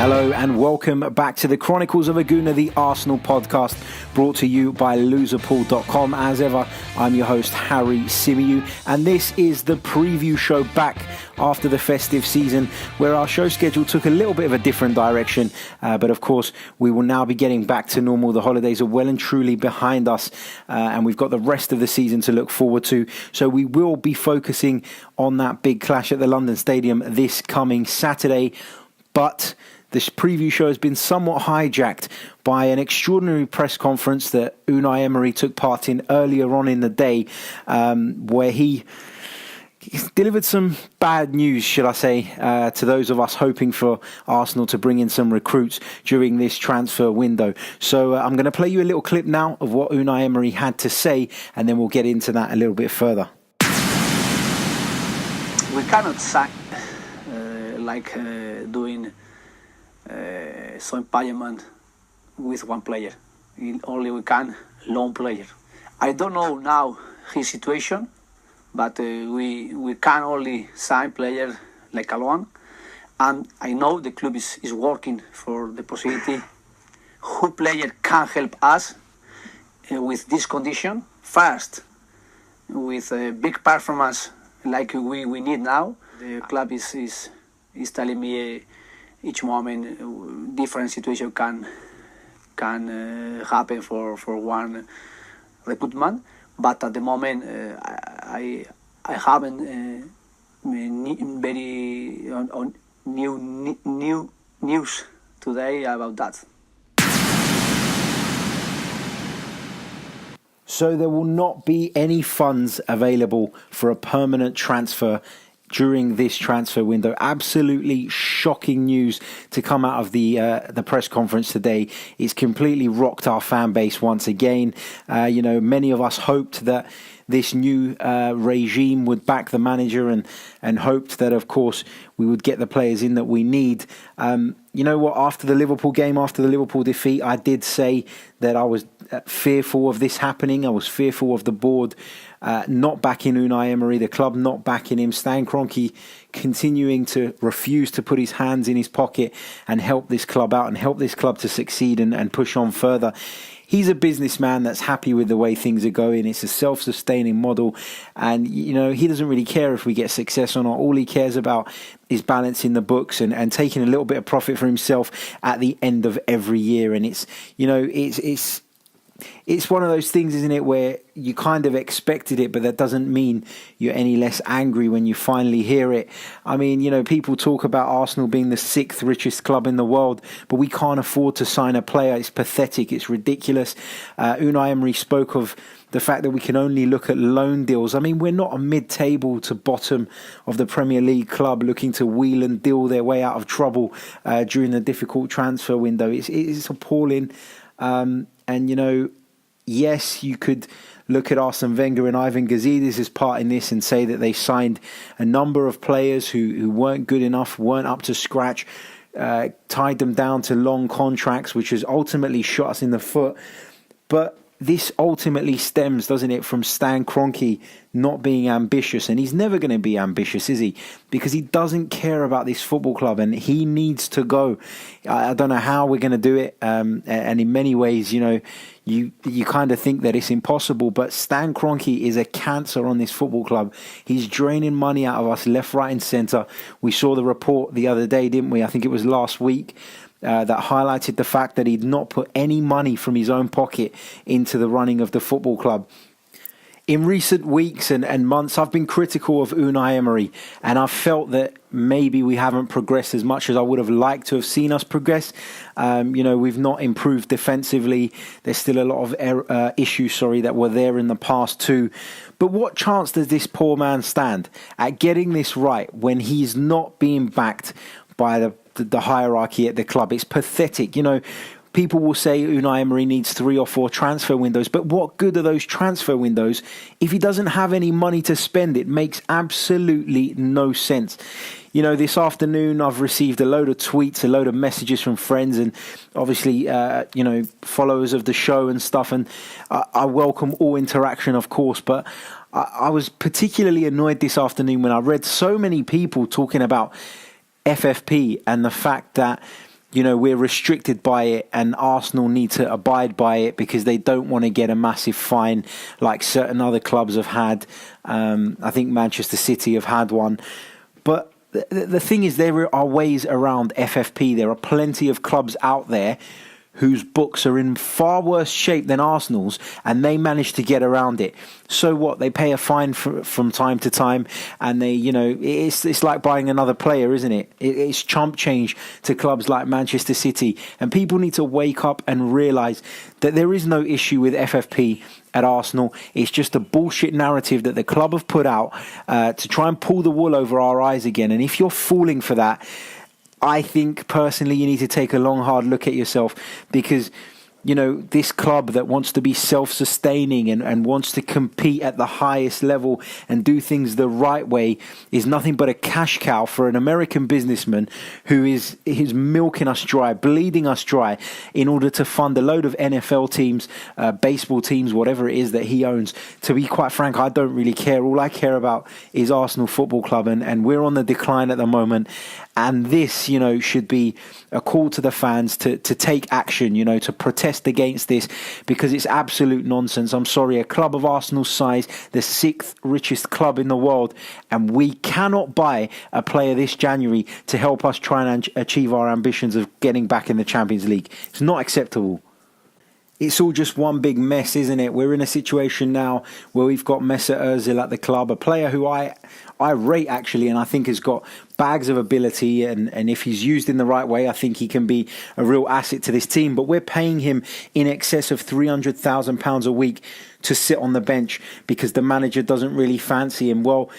Hello and welcome back to the Chronicles of a Gooner, the Arsenal podcast, brought to you by Loserpool.com. As ever, I'm your host, Harry Symeou, and this is the preview show back after the festive season, where our show schedule took a little bit of a different direction. But of course, we will now be getting back to normal. The holidays are well and truly behind us, and we've got the rest of the season to look forward to. So we will be focusing on that big clash at the London Stadium this coming Saturday. But this preview show has been somewhat hijacked by an extraordinary press conference that Unai Emery took part in earlier on in the day, where he delivered some bad news, should I say, to those of us hoping for Arsenal to bring in some recruits during this transfer window. So I'm going to play you a little clip now of what Unai Emery had to say, and then we'll get into that a little bit further. We cannot sign doing some payment with one player. Only we can loan player. I don't know now his situation, but we can only sign player like a loan. And I know the club is working for the possibility who player can help us with this condition. First, with a big performance like we need now. The club is telling me each moment different situation can happen for one recruitment, but at the moment I haven't very on new news today about that. So there will not be any funds available for a permanent transfer during this transfer window. Absolutely shocking news to come out of the press conference today. It's completely rocked our fan base once again. Many of us hoped that this new regime would back the manager and hoped that, of course, we would get the players in that we need. You know what? After the Liverpool game, after the Liverpool defeat, I did say that I was fearful of this happening. I was fearful of the board not backing Unai Emery, the club not backing him, Stan Kroenke continuing to refuse to put his hands in his pocket and help this club out and help this club to succeed and push on further. He's a businessman that's happy with the way things are going. It's a self-sustaining model. And, he doesn't really care if we get success or not. All he cares about is balancing the books and taking a little bit of profit for himself at the end of every year. And it's one of those things, isn't it, where you kind of expected it, but that doesn't mean you're any less angry when you finally hear it. I mean, people talk about Arsenal being the 6th richest club in the world, but we can't afford to sign a player. It's pathetic. It's ridiculous. Unai Emery spoke of the fact that we can only look at loan deals. I mean, we're not a mid-table to bottom of the Premier League club looking to wheel and deal their way out of trouble during the difficult transfer window. It's appalling. Yes, you could look at Arsene Wenger and Ivan Gazidis' part in this and say that they signed a number of players who weren't good enough, weren't up to scratch, tied them down to long contracts, which has ultimately shot us in the foot. But this ultimately stems, doesn't it, from Stan Kroenke not being ambitious. And he's never going to be ambitious, is he? Because he doesn't care about this football club and he needs to go. I don't know how we're going to do it. And in many ways, you kind of think that it's impossible. But Stan Kroenke is a cancer on this football club. He's draining money out of us left, right and centre. We saw the report the other day, didn't we? I think it was last week. That highlighted the fact that he'd not put any money from his own pocket into the running of the football club. In recent weeks and months, I've been critical of Unai Emery, and I've felt that maybe we haven't progressed as much as I would have liked to have seen us progress. We've not improved defensively. There's still a lot of issues, that were there in the past too. But what chance does this poor man stand at getting this right when he's not being backed by the hierarchy at the club? It's pathetic. People will say Unai Emery needs 3 or 4 transfer windows, but what good are those transfer windows if he doesn't have any money to spend? It makes absolutely no sense. This afternoon I've received a load of tweets, a load of messages from friends and obviously, followers of the show and stuff. And I welcome all interaction, of course, but I was particularly annoyed this afternoon when I read so many people talking about FFP and the fact that we're restricted by it, and Arsenal need to abide by it because they don't want to get a massive fine like certain other clubs have had. I think Manchester City have had one. But the thing is, there are ways around FFP. There are plenty of clubs out there whose books are in far worse shape than Arsenal's, and they manage to get around it. So what? They pay a fine from time to time, and they, it's like buying another player, isn't it? It's chump change to clubs like Manchester City, and people need to wake up and realise that there is no issue with FFP at Arsenal. It's just a bullshit narrative that the club have put out to try and pull the wool over our eyes again. And if you're falling for that, I think personally you need to take a long, hard look at yourself, because this club that wants to be self-sustaining and wants to compete at the highest level and do things the right way is nothing but a cash cow for an American businessman who is milking us dry, bleeding us dry in order to fund a load of NFL teams, baseball teams, whatever it is that he owns. To be quite frank, I don't really care. All I care about is Arsenal Football Club, and we're on the decline at the moment. And this, should be a call to the fans to take action, to protest against this, because it's absolute nonsense. I'm sorry, a club of Arsenal's size, the 6th richest club in the world, and we cannot buy a player this January to help us try and achieve our ambitions of getting back in the Champions League. It's not acceptable. It's all just one big mess, isn't it? We're in a situation now where we've got Mesut Ozil at the club, a player who I rate actually, and I think has got bags of ability, and if he's used in the right way, I think he can be a real asset to this team. But we're paying him in excess of £300,000 a week to sit on the bench because the manager doesn't really fancy him. Well,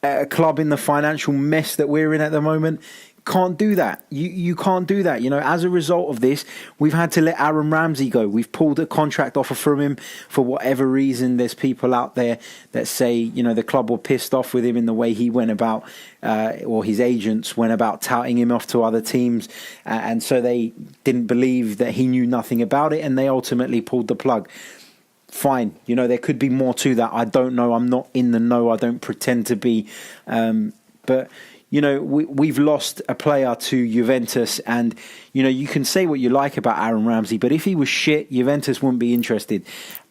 a club in the financial mess that we're in at the moment can't do that. You can't do that. As a result of this, we've had to let Aaron Ramsey go. We've pulled a contract offer from him for whatever reason. There's people out there that say, the club were pissed off with him in the way he went about, or his agents went about touting him off to other teams. And so they didn't believe that he knew nothing about it, and they ultimately pulled the plug. Fine. There could be more to that. I don't know. I'm not in the know. I don't pretend to be. But we've lost a player to Juventus, and, you can say what you like about Aaron Ramsey, but if he was shit, Juventus wouldn't be interested.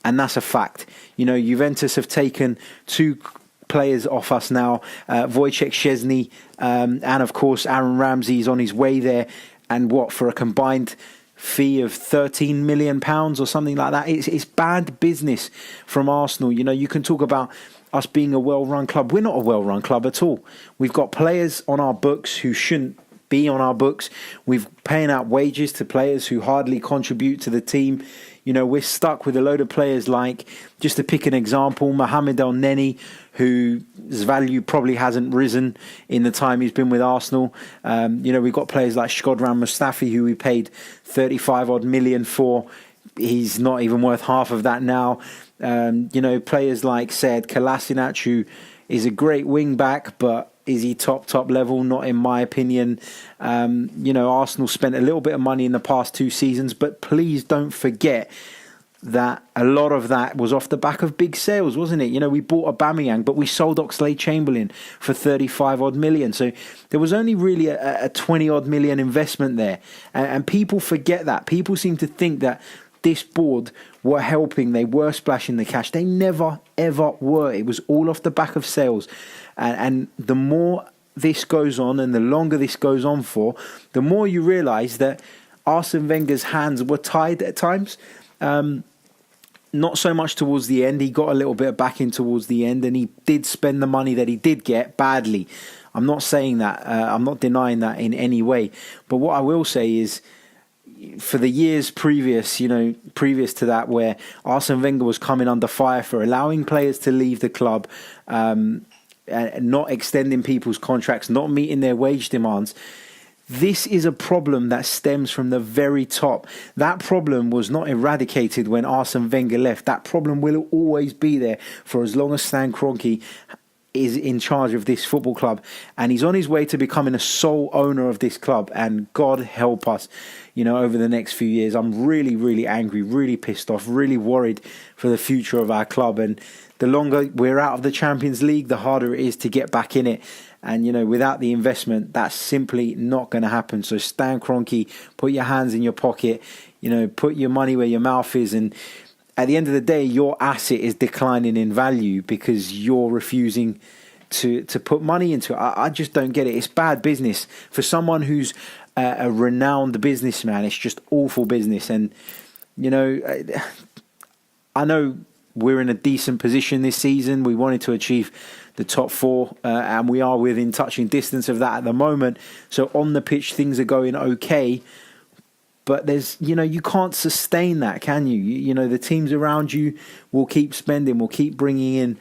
And that's a fact. Juventus have taken 2 players off us now, Wojciech Szczesny, and of course Aaron Ramsey is on his way there. And for a combined fee of £13 million or something like that. It's bad business from Arsenal. You can talk about us being a well-run club. We're not a well-run club at all. We've got players on our books who shouldn't be on our books. We're paying out wages to players who hardly contribute to the team. We're stuck with a load of players like, just to pick an example, Mohamed El Neni, whose value probably hasn't risen in the time he's been with Arsenal. We've got players like Shkodran Mustafi, who we paid 35 odd million for. He's not even worth half of that now. Players like Sead Kolasinac, who is a great wing back, but is he top level? Not in my opinion. Arsenal spent a little bit of money in the past 2 seasons, but please don't forget that a lot of that was off the back of big sales, wasn't it? We bought Aubameyang, but we sold Oxlade-Chamberlain for 35 odd million. So there was only really a 20 odd million investment there. And people forget that. People seem to think that this board were helping, they were splashing the cash. They never, ever were. It was all off the back of sales. And the more this goes on and the longer this goes on for, the more you realise that Arsene Wenger's hands were tied at times. Not so much towards the end. He got a little bit of backing towards the end, and he did spend the money that he did get badly. I'm not saying that. I'm not denying that in any way. But what I will say is, for the years previous to that, where Arsene Wenger was coming under fire for allowing players to leave the club, and not extending people's contracts, not meeting their wage demands, this is a problem that stems from the very top. That problem was not eradicated when Arsene Wenger left. That problem will always be there for as long as Stan Kroenke is in charge of this football club, and he's on his way to becoming a sole owner of this club. And God help us, over the next few years. I'm really, really angry, really pissed off, really worried for the future of our club. And the longer we're out of the Champions League, the harder it is to get back in it. And, without the investment, that's simply not going to happen. So Stan Kroenke, put your hands in your pocket, put your money where your mouth is. And at the end of the day, your asset is declining in value because you're refusing to put money into it. I just don't get it. It's bad business. For someone who's a renowned businessman, it's just awful business. And, I know we're in a decent position this season. We wanted to achieve the top four, and we are within touching distance of that at the moment. So on the pitch, things are going okay. But there's, you can't sustain that, can you? The teams around you will keep spending, will keep bringing in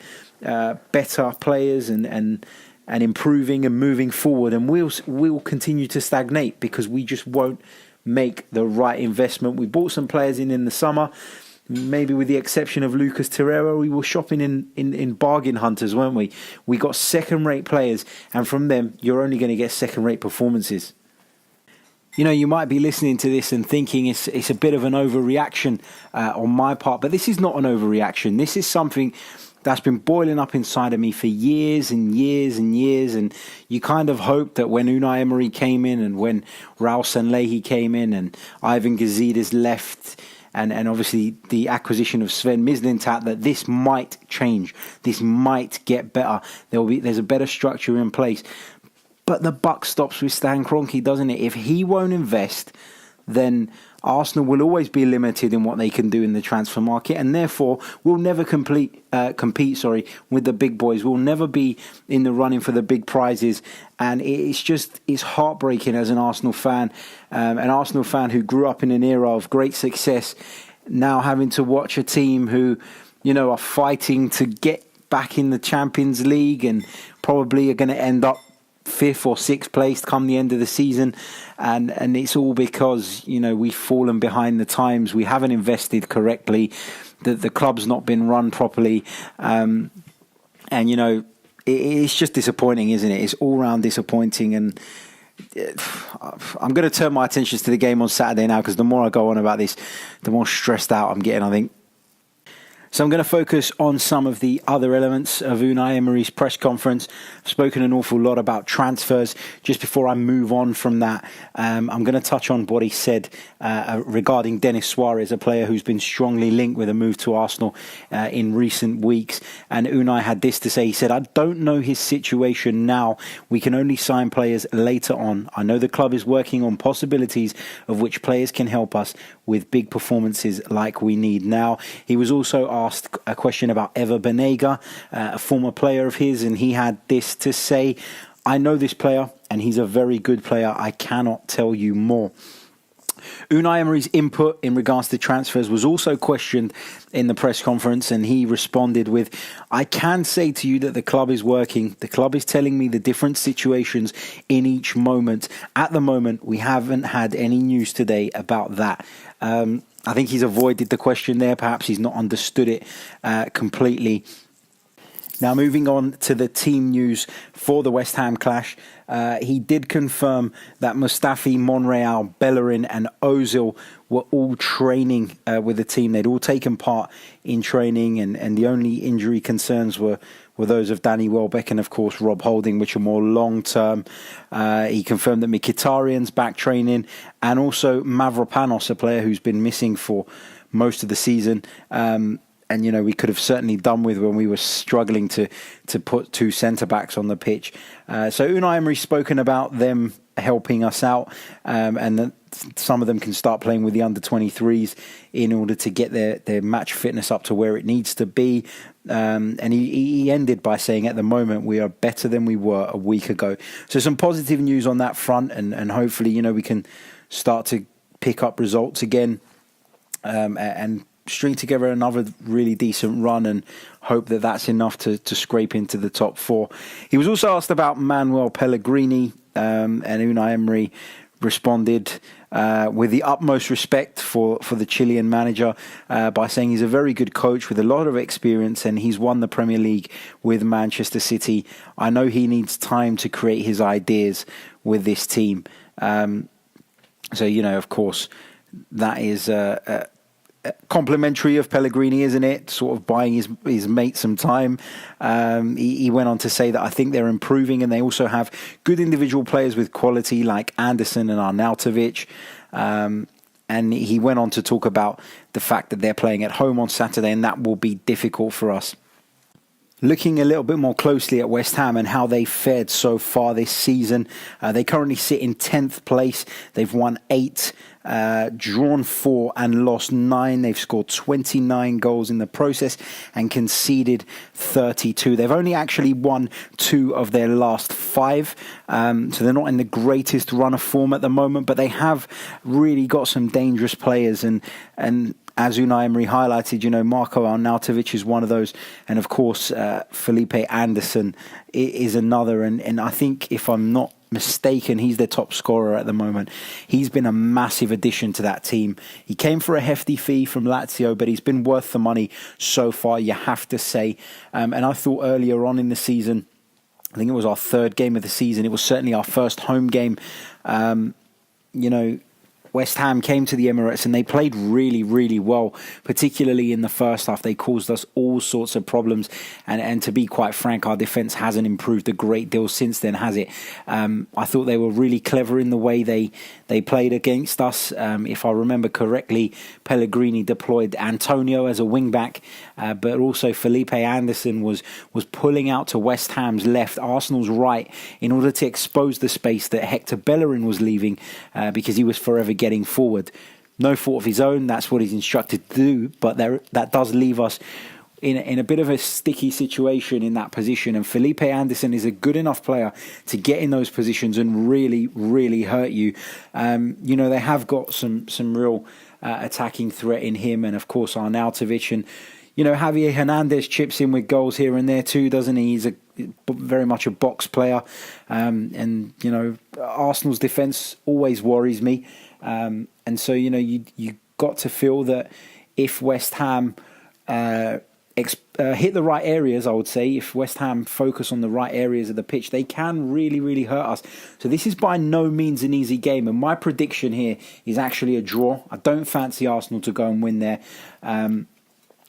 better players and improving and moving forward, and we'll continue to stagnate because we just won't make the right investment. We bought some players in the summer. Maybe with the exception of Lucas Torreira, we were shopping in bargain hunters, weren't we? We got second-rate players, and from them, you're only going to get second-rate performances. You might be listening to this and thinking it's a bit of an overreaction on my part, but this is not an overreaction. This is something that's been boiling up inside of me for years and years and years, and you kind of hope that when Unai Emery came in and when Raul Sanllehi came in and Ivan Gazidis left, and obviously the acquisition of Sven Mislintat, that this might change. This might get better. There's a better structure in place. But the buck stops with Stan Kroenke, doesn't it? If he won't invest, then Arsenal will always be limited in what they can do in the transfer market, and therefore will never compete with the big boys. We'll never be in the running for the big prizes, and it's heartbreaking as an Arsenal fan who grew up in an era of great success, now having to watch a team who, are fighting to get back in the Champions League and probably are going to end up 5th or 6th place come the end of the season, and it's all because we've fallen behind the times. We haven't invested correctly. The club's not been run properly, and it's just disappointing, isn't it? It's all round disappointing, and I'm going to turn my attentions to the game on Saturday now, because the more I go on about this, the more stressed out I'm getting, I think. So I'm going to focus on some of the other elements of Unai Emery's press conference. I've spoken an awful lot about transfers. Just before I move on from that, I'm going to touch on what he said regarding Denis Suarez, a player who's been strongly linked with a move to Arsenal in recent weeks. And Unai had this to say. He said, "I don't know his situation now. We can only sign players later on. I know the club is working on possibilities of which players can help us with big performances like we need now." He was also asked a question about Ever Banega, a former player of his, and he had this to say: "I know this player, and he's a very good player. I cannot tell you more." Unai Emery's input in regards to transfers was also questioned in the press conference, and he responded with, "I can say to you that the club is working. The club is telling me the different situations in each moment. At the moment, we haven't had any news today about that." I think he's avoided the question there. Perhaps he's not understood it completely. Now, moving on to the team news for the West Ham clash. He did confirm that Mustafi, Monreal, Bellerin and Ozil were all training with the team. They'd all taken part in training, and the only injury concerns were those of Danny Welbeck and, of course, Rob Holding, which are more long-term. He confirmed that Mkhitaryan's back training, and also Mavropanos, a player who's been missing for most of the season. And, we could have certainly done with when we were struggling to put two centre-backs on the pitch. So Unai Emery's spoken about them helping us out, and that some of them can start playing with the under-23s in order to get their match fitness up to where it needs to be. And he ended by saying, at the moment, we are better than we were a week ago. So some positive news on that front, and hopefully, we can start to pick up results again, and string together another really decent run, and hope that that's enough to scrape into the top four. He was also asked about Manuel Pellegrini, and Unai Emery responded with the utmost respect for the Chilean manager, by saying he's a very good coach with a lot of experience, and he's won the Premier League with Manchester City. I know he needs time to create his ideas with this team. So, of course, that is complimentary of Pellegrini, isn't it? Sort of buying his mate some time. He went on to say that I think they're improving, and they also have good individual players with quality like Anderson and Arnautovic. And he went on to talk about the fact that they're playing at home on Saturday, and that will be difficult for us. Looking a little bit more closely at West Ham and how they fared so far this season, they currently sit in 10th place. They've won 8, drawn 4 and lost 9. They've scored 29 goals in the process and conceded 32. They've only actually won 2 of their last 5, so they're not in the greatest run of form at the moment, but they have really got some dangerous players, and as Unai Emery highlighted, Marco Arnautovic is one of those. And of course, Felipe Anderson is another. And I think, if I'm not mistaken, he's their top scorer at the moment. He's been a massive addition to that team. He came for a hefty fee from Lazio, but he's been worth the money so far, you have to say. And I thought earlier on in the season, I think it was our 3rd game of the season, it was certainly our first home game, West Ham came to the Emirates and they played really, really well, particularly in the first half. They caused us all sorts of problems. And to be quite frank, our defence hasn't improved a great deal since then, has it? I thought they were really clever in the way they played against us. If I remember correctly, Pellegrini deployed Antonio as a wing-back, but also Felipe Anderson was pulling out to West Ham's left, Arsenal's right, in order to expose the space that Hector Bellerin was leaving, because he was forever getting forward. No fault of his own, that's what he's instructed to do, but that does leave us in a bit of a sticky situation in that position. And Felipe Anderson is a good enough player to get in those positions and really, really hurt you. They have got some real attacking threat in him, and of course Arnautovic, and Javier Hernandez chips in with goals here and there too, doesn't he? He's very much a box player, and Arsenal's defence always worries me. And so, you got to feel that if West Ham hit the right areas, I would say, if West Ham focus on the right areas of the pitch, they can really, really hurt us. So this is by no means an easy game. And my prediction here is actually a draw. I don't fancy Arsenal to go and win there.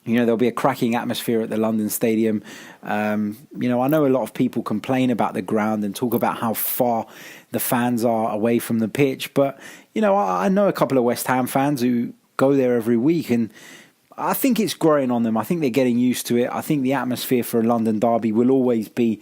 There'll be a cracking atmosphere at the London Stadium. I know a lot of people complain about the ground and talk about how far the fans are away from the pitch. But, I know a couple of West Ham fans who go there every week, and I think it's growing on them. I think they're getting used to it. I think the atmosphere for a London derby will always be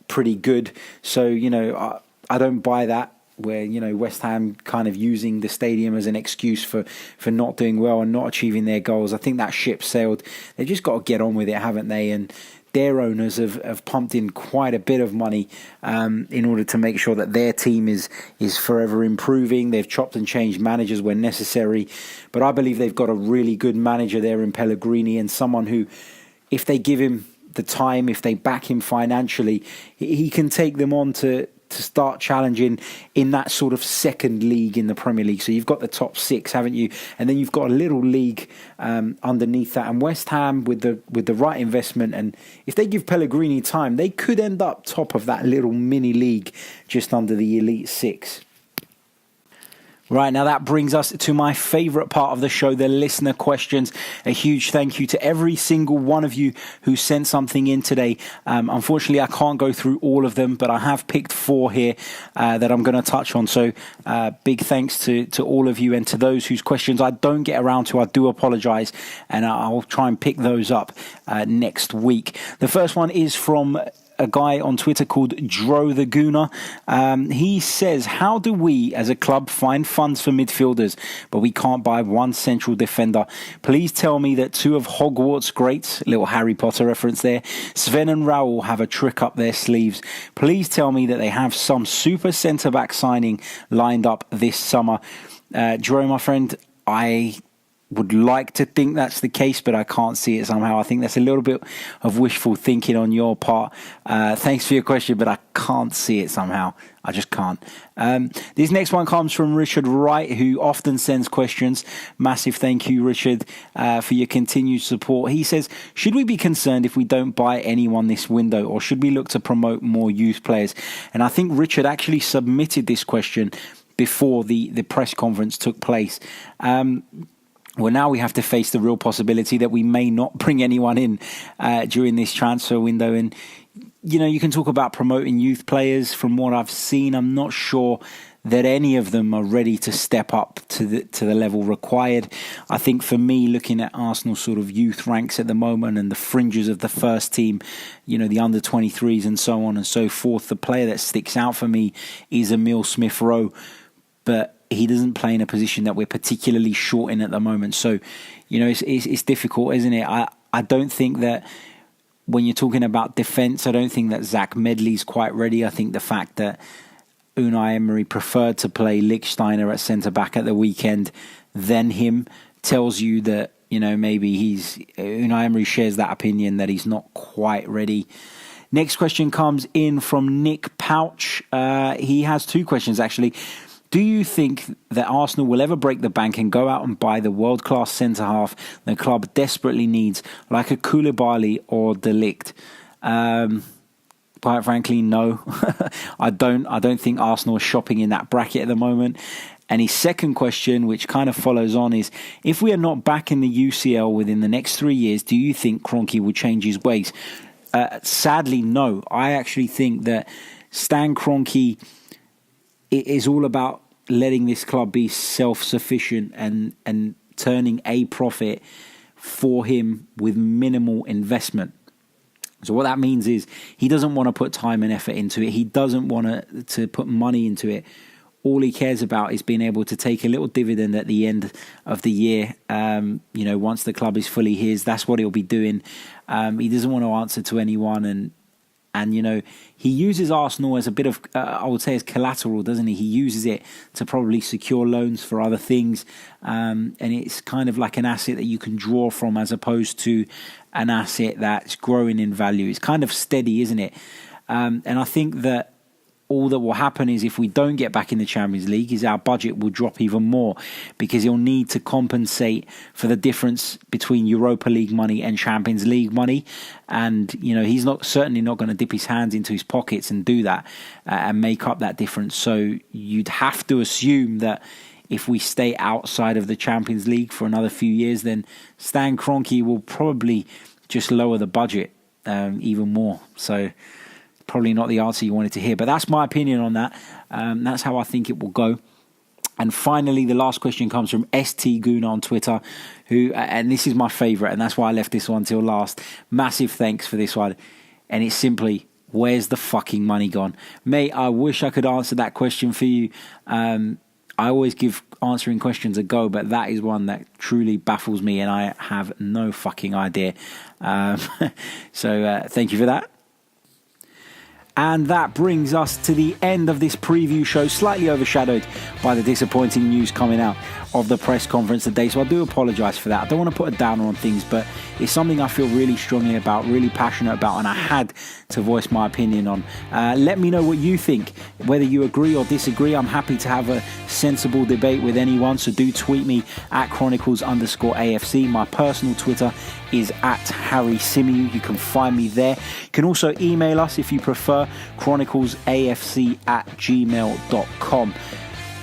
pretty good. So, I don't buy that, where West Ham kind of using the stadium as an excuse for not doing well and not achieving their goals. I think that ship sailed. They've just got to get on with it, haven't they? And their owners have pumped in quite a bit of money in order to make sure that their team is forever improving. They've chopped and changed managers when necessary, but I believe they've got a really good manager there in Pellegrini, and someone who, if they give him the time, if they back him financially, he can take them on to start challenging in that sort of second league in the Premier League. So you've got the top 6, haven't you? And then you've got a little league underneath that. And West Ham, with the right investment, and if they give Pellegrini time, they could end up top of that little mini league just under the Elite 6. Right, now that brings us to my favourite part of the show, the listener questions. A huge thank you to every single one of you who sent something in today. Unfortunately, I can't go through all of them, but I have picked 4 here that I'm going to touch on. So big thanks to all of you, and to those whose questions I don't get around to, I do apologise, and I'll try and pick those up next week. The first one is from a guy on Twitter called Dro the Gooner. He says, how do we as a club find funds for midfielders, but we can't buy one central defender? Please tell me that 2 of Hogwarts greats, little Harry Potter reference there, Sven and Raul, have a trick up their sleeves. Please tell me that they have some super centre-back signing lined up this summer. Dro, my friend, I would like to think that's the case, but I can't see it somehow. I think that's a little bit of wishful thinking on your part. Thanks for your question, but I can't see it somehow. I just can't. This next one comes from Richard Wright, who often sends questions. Massive thank you, Richard, for your continued support. He says, should we be concerned if we don't buy anyone this window, or should we look to promote more youth players? And I think Richard actually submitted this question before the press conference took place. Well, now we have to face the real possibility that we may not bring anyone in during this transfer window. And, you can talk about promoting youth players. From what I've seen, I'm not sure that any of them are ready to step up to the level required. I think for me, looking at Arsenal's sort of youth ranks at the moment and the fringes of the first team, the under-23s and so on and so forth, the player that sticks out for me is Emile Smith-Rowe. But he doesn't play in a position that we're particularly short in at the moment. So, it's difficult, isn't it? I don't think that when you're talking about defence, I don't think that Zach Medley's quite ready. I think the fact that Unai Emery preferred to play Lichtsteiner at centre-back at the weekend than him tells you that, maybe Unai Emery shares that opinion that he's not quite ready. Next question comes in from Nick Pouch. He has two questions, actually. Do you think that Arsenal will ever break the bank and go out and buy the world-class centre-half the club desperately needs, like a Koulibaly or De Ligt? Quite frankly, no. I don't think Arsenal is shopping in that bracket at the moment. And his second question, which kind of follows on, is if we are not back in the UCL within the next 3 years, do you think Kroenke will change his ways? Sadly, no. I actually think that Stan Kroenke is all about letting this club be self-sufficient and turning a profit for him with minimal investment. So what that means is he doesn't want to put time and effort into it. He doesn't want to put money into it. All he cares about is being able to take a little dividend at the end of the year. Once the club is fully his, that's what he'll be doing. He doesn't want to answer to anyone. And he uses Arsenal as a bit of, I would say, as collateral, doesn't he? He uses it to probably secure loans for other things. And it's kind of like an asset that you can draw from as opposed to an asset that's growing in value. It's kind of steady, isn't it? And I think that all that will happen is if we don't get back in the Champions League is our budget will drop even more because he'll need to compensate for the difference between Europa League money and Champions League money. And, he's certainly not going to dip his hands into his pockets and do that and make up that difference. So you'd have to assume that if we stay outside of the Champions League for another few years, then Stan Kroenke will probably just lower the budget even more. So probably not the answer you wanted to hear, but that's my opinion on that. That's how I think it will go. And finally, the last question comes from ST Goon on Twitter, who, and this is my favourite, and that's why I left this one till last. Massive thanks for this one. And it's simply, where's the fucking money gone? Mate, I wish I could answer that question for you. I always give answering questions a go, but that is one that truly baffles me, and I have no fucking idea. So thank you for that. And that brings us to the end of this preview show, slightly overshadowed by the disappointing news coming out of the press conference today. So I do apologise for that. I don't want to put a downer on things, but it's something I feel really strongly about, really passionate about, and I had to voice my opinion on. Let me know what you think, whether you agree or disagree. I'm happy to have a sensible debate with anyone, so do tweet me at Chronicles_AFC. My personal Twitter is at Harry Symeou. You can find me there. You can also email us if you prefer, chroniclesafc@gmail.com.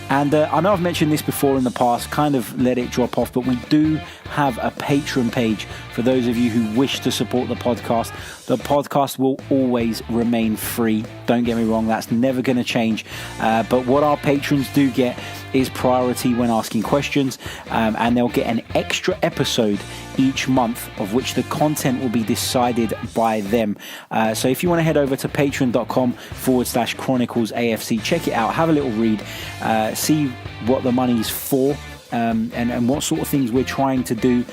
And I know I've mentioned this before in the past, kind of let it drop off, but we do have a Patreon page for those of you who wish to support the podcast. The podcast will always remain free. Don't get me wrong, that's never going to change. But what our patrons do get is priority when asking questions, and they'll get an extra episode each month, of which the content will be decided by them. So if you want to head over to patreon.com/ChroniclesAFC, check it out, have a little read, see what the money is for, and what sort of things we're trying to do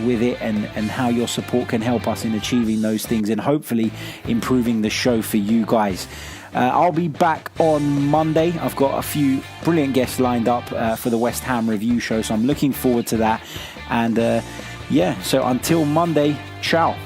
with it, and how your support can help us in achieving those things and hopefully improving the show for you guys. I'll be back on Monday. I've got a few brilliant guests lined up for the West Ham review show, so I'm looking forward to that. And so until Monday, ciao.